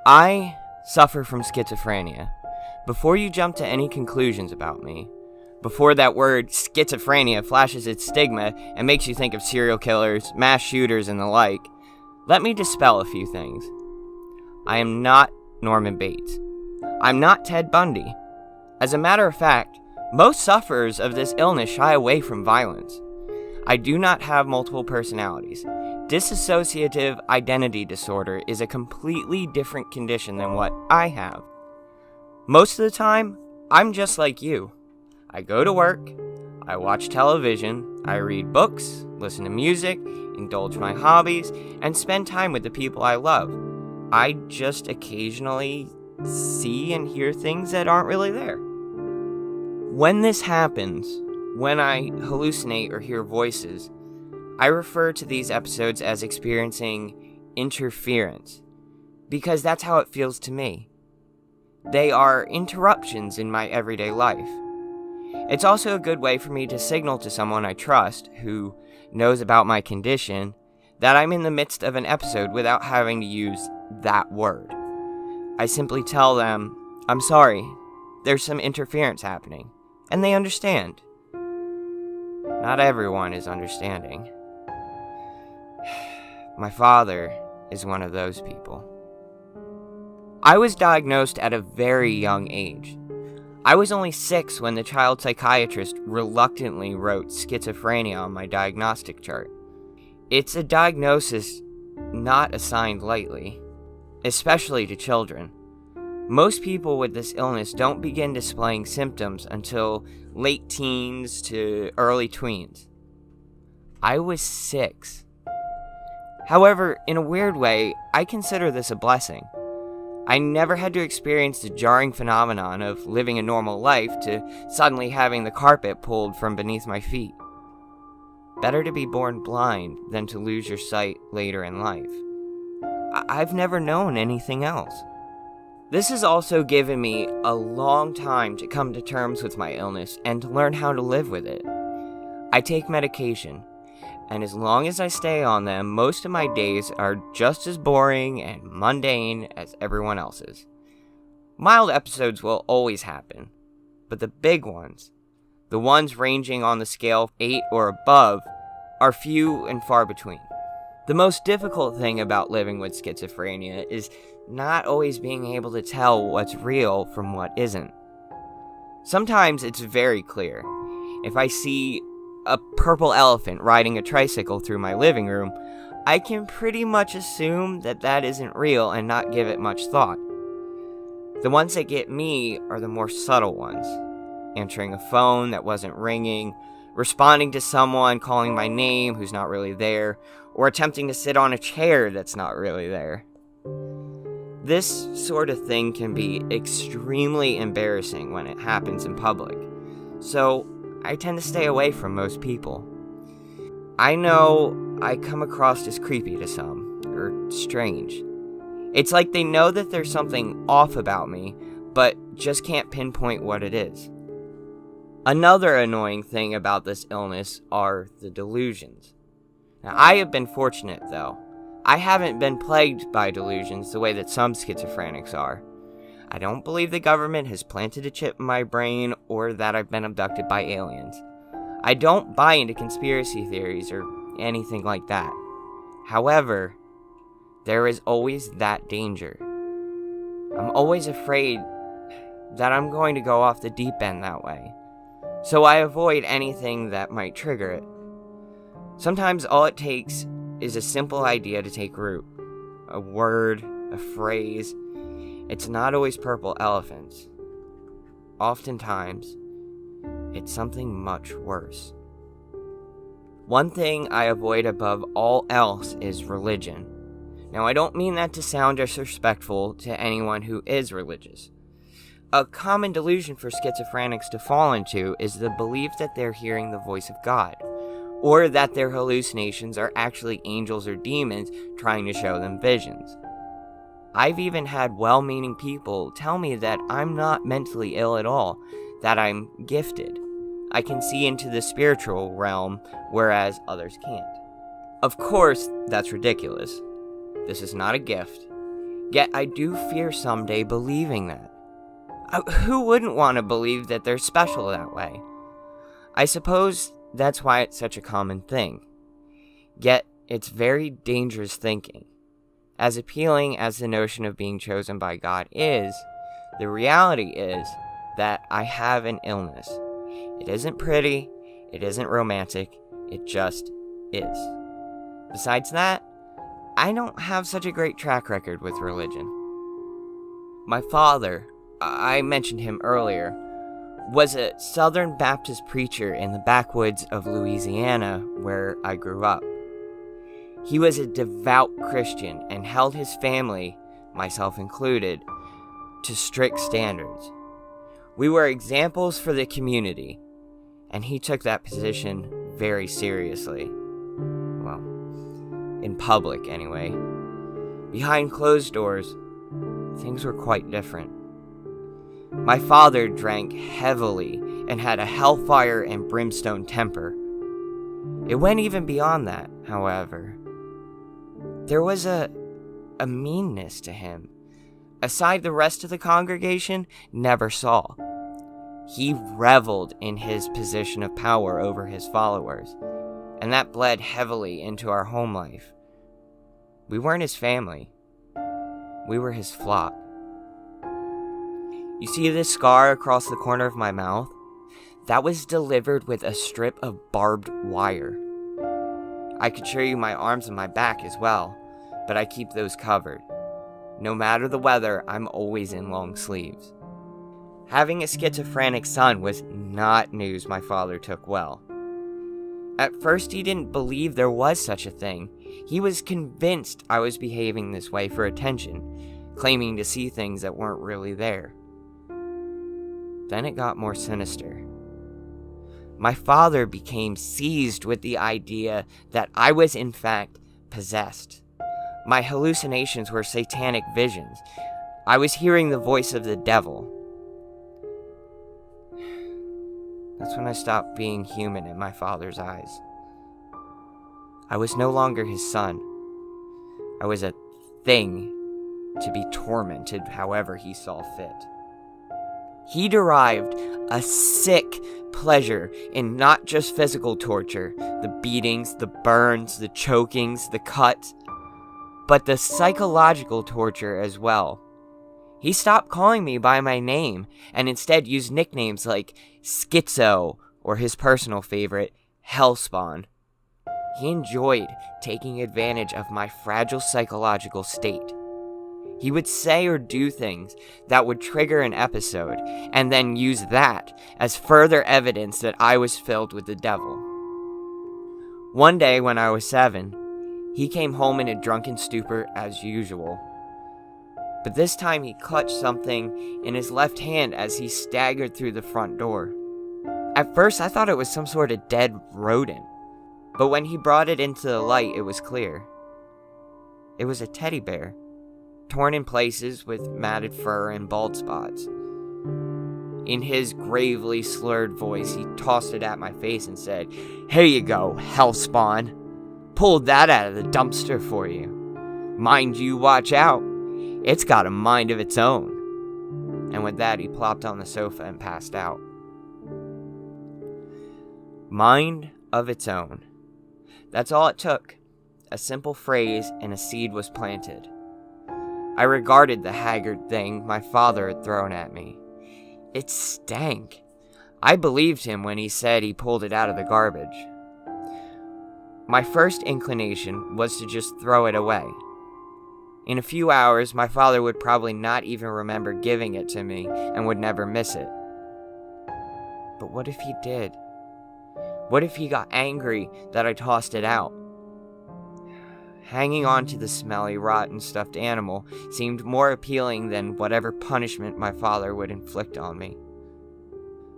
I suffer from schizophrenia. Before you jump to any conclusions about me, before that word schizophrenia flashes its stigma and makes you think of serial killers, mass shooters, and the like, let me dispel a few things. I am not Norman Bates. I'm not Ted Bundy. As a matter of fact, most sufferers of this illness shy away from violence. I do not have multiple personalities. Dissociative identity disorder is a completely different condition than what I have. Most of the time, I'm just like you. I go to work, I watch television, I read books, listen to music, indulge my hobbies, and spend time with the people I love. I just occasionally see and hear things that aren't really there. When this happens, when I hallucinate or hear voices, I refer to these episodes as experiencing interference, because that's how it feels to me. They are interruptions in my everyday life. It's also a good way for me to signal to someone I trust, who knows about my condition, that I'm in the midst of an episode without having to use that word. I simply tell them, I'm sorry, there's some interference happening, and they understand. Not everyone is understanding. My father is one of those people. I was diagnosed at a very young age. I was only 6 when the child psychiatrist reluctantly wrote schizophrenia on my diagnostic chart. It's a diagnosis not assigned lightly, especially to children. Most people with this illness don't begin displaying symptoms until late teens to early tweens. I was 6. However, in a weird way, I consider this a blessing. I never had to experience the jarring phenomenon of living a normal life to suddenly having the carpet pulled from beneath my feet. Better to be born blind than to lose your sight later in life. I've never known anything else. This has also given me a long time to come to terms with my illness and to learn how to live with it. I take medication, and as long as I stay on them, most of my days are just as boring and mundane as everyone else's. Mild episodes will always happen, but the big ones, the ones ranging on the scale 8 or above, are few and far between. The most difficult thing about living with schizophrenia is not always being able to tell what's real from what isn't. Sometimes it's very clear. If I see a purple elephant riding a tricycle through my living room, I can pretty much assume that that isn't real and not give it much thought. The ones that get me are the more subtle ones. Answering a phone that wasn't ringing, responding to someone calling my name who's not really there, or attempting to sit on a chair that's not really there. This sort of thing can be extremely embarrassing when it happens in public, so I tend to stay away from most people. I know I come across as creepy to some, or strange. It's like they know that there's something off about me, but just can't pinpoint what it is. Another annoying thing about this illness are the delusions. Now, I have been fortunate, though. I haven't been plagued by delusions the way that some schizophrenics are. I don't believe the government has planted a chip in my brain or that I've been abducted by aliens. I don't buy into conspiracy theories or anything like that. However, there is always that danger. I'm always afraid that I'm going to go off the deep end that way, so I avoid anything that might trigger it. Sometimes all it takes is a simple idea to take root. A word, a phrase. It's not always purple elephants. Oftentimes, it's something much worse. One thing I avoid above all else is religion. Now, I don't mean that to sound disrespectful to anyone who is religious. A common delusion for schizophrenics to fall into is the belief that they're hearing the voice of God, or that their hallucinations are actually angels or demons trying to show them visions. I've even had well-meaning people tell me that I'm not mentally ill at all, that I'm gifted. I can see into the spiritual realm, whereas others can't. Of course, that's ridiculous. This is not a gift. Yet I do fear someday believing that. Who wouldn't want to believe that they're special that way? I suppose that's why it's such a common thing. Yet, it's very dangerous thinking. As appealing as the notion of being chosen by God is, the reality is that I have an illness. It isn't pretty, it isn't romantic, it just is. Besides that, I don't have such a great track record with religion. My father, I mentioned him earlier, was a Southern Baptist preacher in the backwoods of Louisiana where I grew up. He was a devout Christian and held his family, myself included, to strict standards. We were examples for the community, and he took that position very seriously. Well, in public anyway. Behind closed doors, things were quite different. My father drank heavily and had a hellfire and brimstone temper. It went even beyond that, however. There was a meanness to him, a side the rest of the congregation never saw. He reveled in his position of power over his followers, and that bled heavily into our home life. We weren't his family. We were his flock. You see this scar across the corner of my mouth? That was delivered with a strip of barbed wire. I could show you my arms and my back as well, but I keep those covered. No matter the weather, I'm always in long sleeves. Having a schizophrenic son was not news my father took well. At first, he didn't believe there was such a thing. He was convinced I was behaving this way for attention, claiming to see things that weren't really there. Then it got more sinister. My father became seized with the idea that I was in fact possessed. My hallucinations were satanic visions. I was hearing the voice of the devil. That's when I stopped being human in my father's eyes. I was no longer his son. I was a thing to be tormented however he saw fit. He derived a sick pleasure in not just physical torture, the beatings, the burns, the chokings, the cuts, but the psychological torture as well. He stopped calling me by my name and instead used nicknames like Schizo or his personal favorite, Hellspawn. He enjoyed taking advantage of my fragile psychological state. He would say or do things that would trigger an episode and then use that as further evidence that I was filled with the devil. One day when I was 7, he came home in a drunken stupor as usual. But this time he clutched something in his left hand as he staggered through the front door. At first I thought it was some sort of dead rodent, but when he brought it into the light it was clear. It was a teddy bear, torn in places with matted fur and bald spots. In his gravely slurred voice he tossed it at my face and said, "Here you go, Hellspawn. Pulled that out of the dumpster for you. Mind you, watch out. It's got a mind of its own." And with that, he plopped on the sofa and passed out. Mind of its own. That's all it took. A simple phrase and a seed was planted. I regarded the haggard thing my father had thrown at me. It stank. I believed him when he said he pulled it out of the garbage. My first inclination was to just throw it away. In a few hours, my father would probably not even remember giving it to me and would never miss it. But what if he did? What if he got angry that I tossed it out? Hanging on to the smelly, rotten stuffed animal seemed more appealing than whatever punishment my father would inflict on me.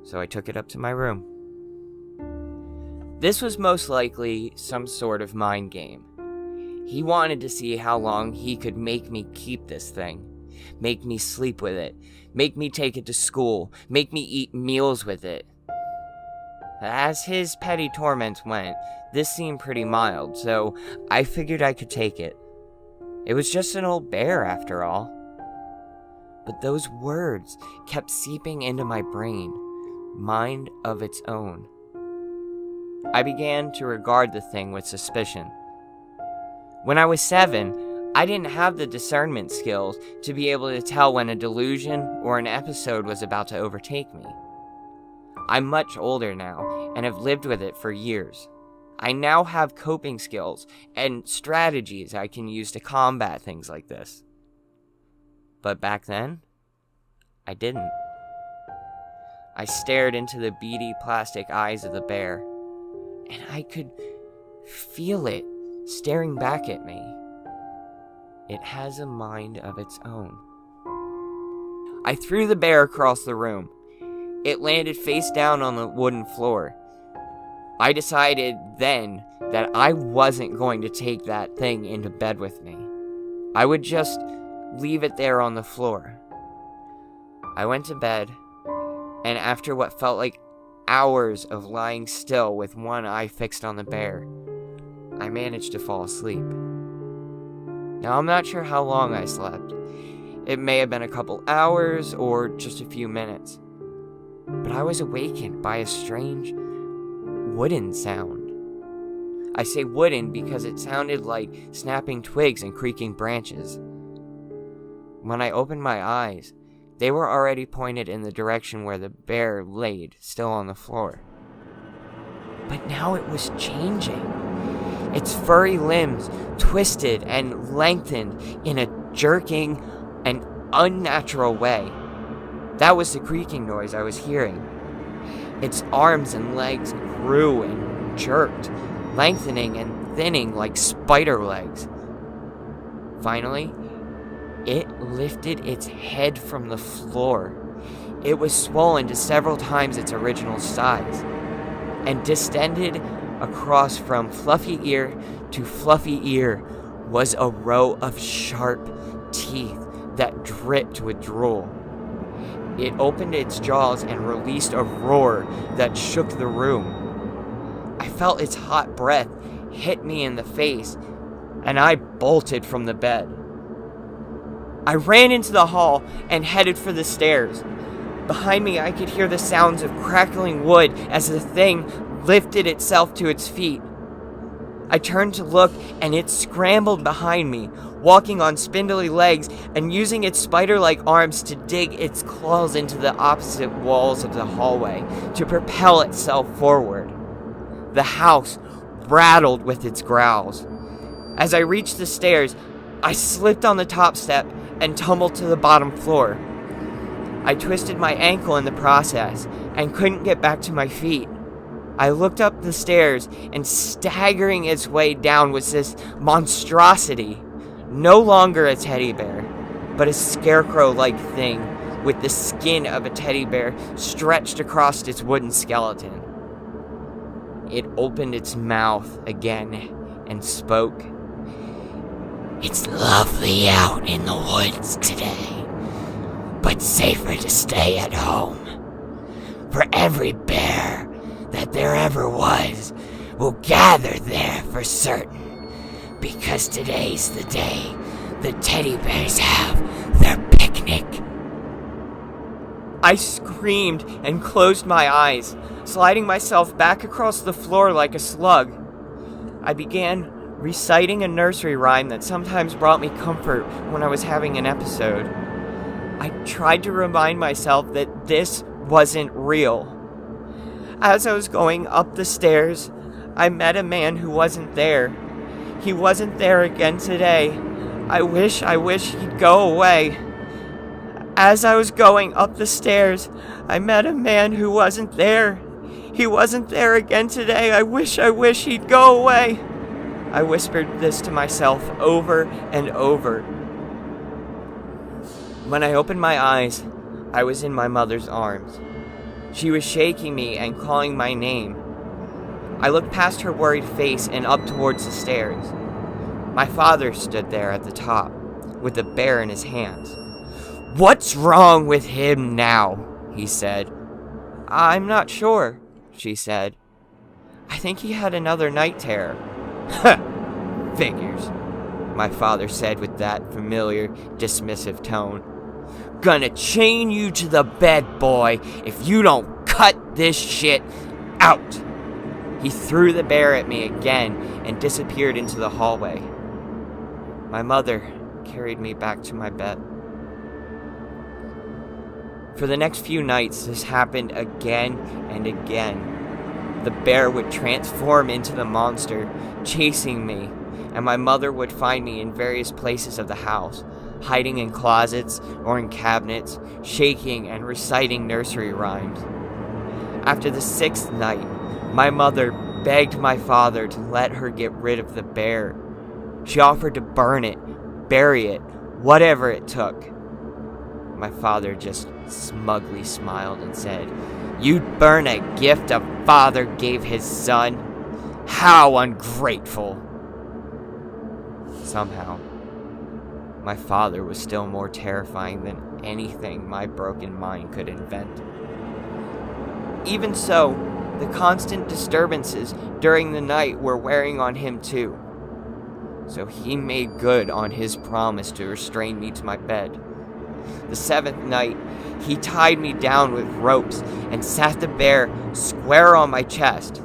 So I took it up to my room. This was most likely some sort of mind game. He wanted to see how long he could make me keep this thing, make me sleep with it, make me take it to school, make me eat meals with it. As his petty torments went, this seemed pretty mild, so I figured I could take it. It was just an old bear after all. But those words kept seeping into my brain, mind of its own. I began to regard the thing with suspicion. When I was 7, I didn't have the discernment skills to be able to tell when a delusion or an episode was about to overtake me. I'm much older now and have lived with it for years. I now have coping skills and strategies I can use to combat things like this. But back then, I didn't. I stared into the beady plastic eyes of the bear, and I could feel it staring back at me. It has a mind of its own. I threw the bear across the room. It landed face down on the wooden floor. I decided then that I wasn't going to take that thing into bed with me. I would just leave it there on the floor. I went to bed, and after what felt like hours of lying still with one eye fixed on the bear, I managed to fall asleep. Now, I'm not sure how long I slept. It may have been a couple hours or just a few minutes. But I was awakened by a strange wooden sound. I say wooden because it sounded like snapping twigs and creaking branches. When I opened my eyes, they were already pointed in the direction where the bear laid, still on the floor. But now it was changing. Its furry limbs twisted and lengthened in a jerking and unnatural way. That was the creaking noise I was hearing. Its arms and legs grew and jerked, lengthening and thinning like spider legs. Finally, it lifted its head from the floor. It was swollen to several times its original size, and distended across from fluffy ear to fluffy ear was a row of sharp teeth that dripped with drool. It opened its jaws and released a roar that shook the room. I felt its hot breath hit me in the face, and I bolted from the bed. I ran into the hall and headed for the stairs. Behind me, I could hear the sounds of crackling wood as the thing lifted itself to its feet. I turned to look, and it scrambled behind me, walking on spindly legs and using its spider-like arms to dig its claws into the opposite walls of the hallway to propel itself forward. The house rattled with its growls. As I reached the stairs, I slipped on the top step and tumbled to the bottom floor. I twisted my ankle in the process and couldn't get back to my feet. I looked up the stairs, and staggering its way down was this monstrosity. No longer a teddy bear, but a scarecrow-like thing with the skin of a teddy bear stretched across its wooden skeleton. It opened its mouth again and spoke. "It's lovely out in the woods today, but safer to stay at home. For every bear that there ever was will gather there for certain, because today's the day the teddy bears have their picnic." I screamed and closed my eyes, sliding myself back across the floor like a slug. I began reciting a nursery rhyme that sometimes brought me comfort when I was having an episode. I tried to remind myself that this wasn't real. As I was going up the stairs, I met a man who wasn't there. He wasn't there again today. I wish he'd go away. As I was going up the stairs, I met a man who wasn't there. He wasn't there again today. I wish he'd go away. I whispered this to myself over and over. When I opened my eyes, I was in my mother's arms. She was shaking me and calling my name. I looked past her worried face and up towards the stairs. My father stood there at the top, with the bear in his hands. "What's wrong with him now?" he said. "I'm not sure," she said. "I think he had another night terror." "Figures." my father said with that familiar, dismissive tone. "Gonna chain you to the bed, boy, if you don't cut this shit out." He threw the bear at me again and disappeared into the hallway. My mother carried me back to my bed. For the next few nights, this happened again and again. The bear would transform into the monster, chasing me, and my mother would find me in various places of the house, hiding in closets or in cabinets, shaking and reciting nursery rhymes. After the 6th night, my mother begged my father to let her get rid of the bear. She offered to burn it, bury it, whatever it took. My father just smugly smiled and said, "You'd burn a gift a father gave his son? How ungrateful!" Somehow, my father was still more terrifying than anything my broken mind could invent. Even so, the constant disturbances during the night were wearing on him too. So he made good on his promise to restrain me to my bed. The 7th night, he tied me down with ropes and sat the bear square on my chest.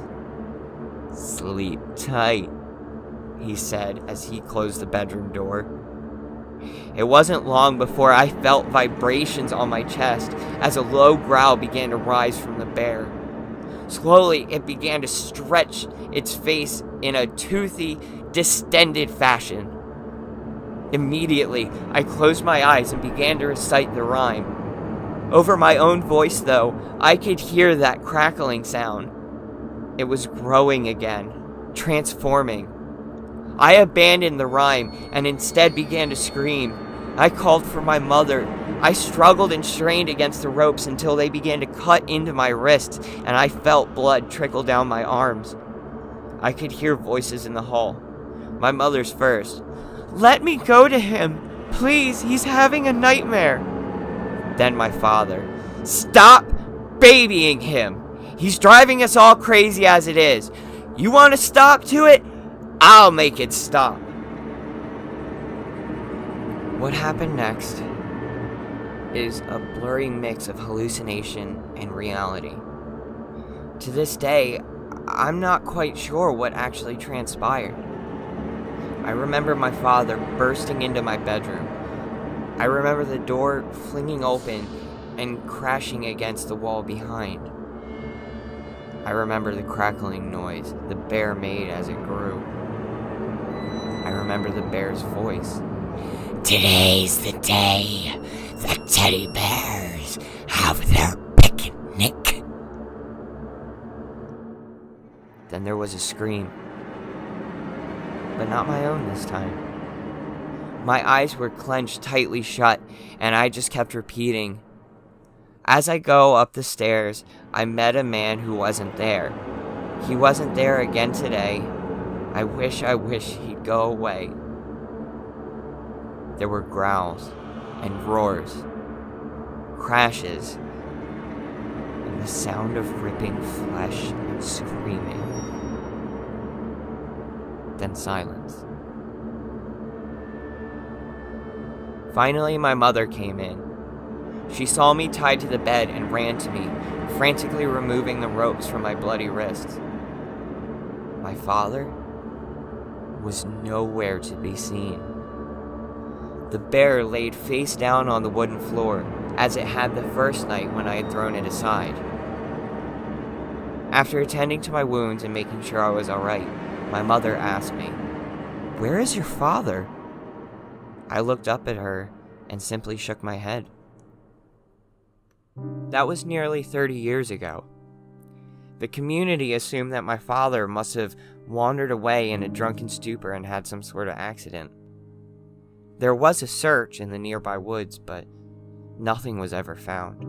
"Sleep tight," he said as he closed the bedroom door. It wasn't long before I felt vibrations on my chest as a low growl began to rise from the bear. Slowly, it began to stretch its face in a toothy, distended fashion. Immediately, I closed my eyes and began to recite the rhyme. Over my own voice, though, I could hear that crackling sound. It was growing again, transforming. I abandoned the rhyme and instead began to scream. I called for my mother. I struggled and strained against the ropes until they began to cut into my wrists and I felt blood trickle down my arms. I could hear voices in the hall. My mother's first. "Let me go to him. Please, he's having a nightmare." Then my father. "Stop babying him. He's driving us all crazy as it is. You want to stop to it? I'll make it stop." What happened next is a blurry mix of hallucination and reality. To this day, I'm not quite sure what actually transpired. I remember my father bursting into my bedroom. I remember the door flinging open and crashing against the wall behind. I remember the crackling noise the bear made as it grew. I remember the bear's voice. "Today's the day the teddy bears have their picnic." Then there was a scream. But not my own this time. My eyes were clenched tightly shut, and I just kept repeating. As I go up the stairs, I met a man who wasn't there. He wasn't there again today. I wish he'd go away. There were growls and roars, crashes, and the sound of ripping flesh and screaming. Then silence. Finally, my mother came in. She saw me tied to the bed and ran to me, frantically removing the ropes from my bloody wrists. My father was nowhere to be seen. The bear laid face down on the wooden floor, as it had the first night when I had thrown it aside. After attending to my wounds and making sure I was all right, my mother asked me, "Where is your father?" I looked up at her and simply shook my head. That was nearly 30 years ago. The community assumed that my father must have wandered away in a drunken stupor and had some sort of accident. There was a search in the nearby woods, but nothing was ever found.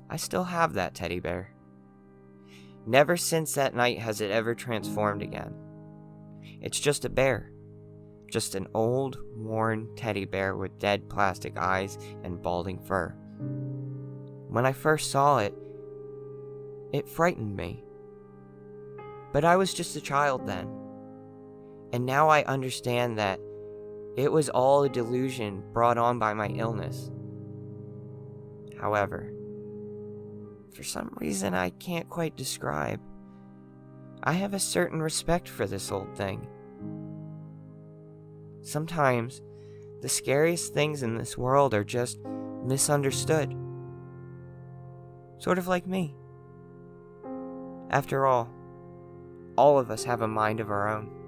I still have that teddy bear. Never since that night has it ever transformed again. It's just a bear. Just an old, worn teddy bear with dead plastic eyes and balding fur. When I first saw it, it frightened me. But I was just a child then. And now I understand that it was all a delusion brought on by my illness. However, for some reason I can't quite describe, I have a certain respect for this old thing. Sometimes, the scariest things in this world are just misunderstood. Sort of like me. After all of us have a mind of our own.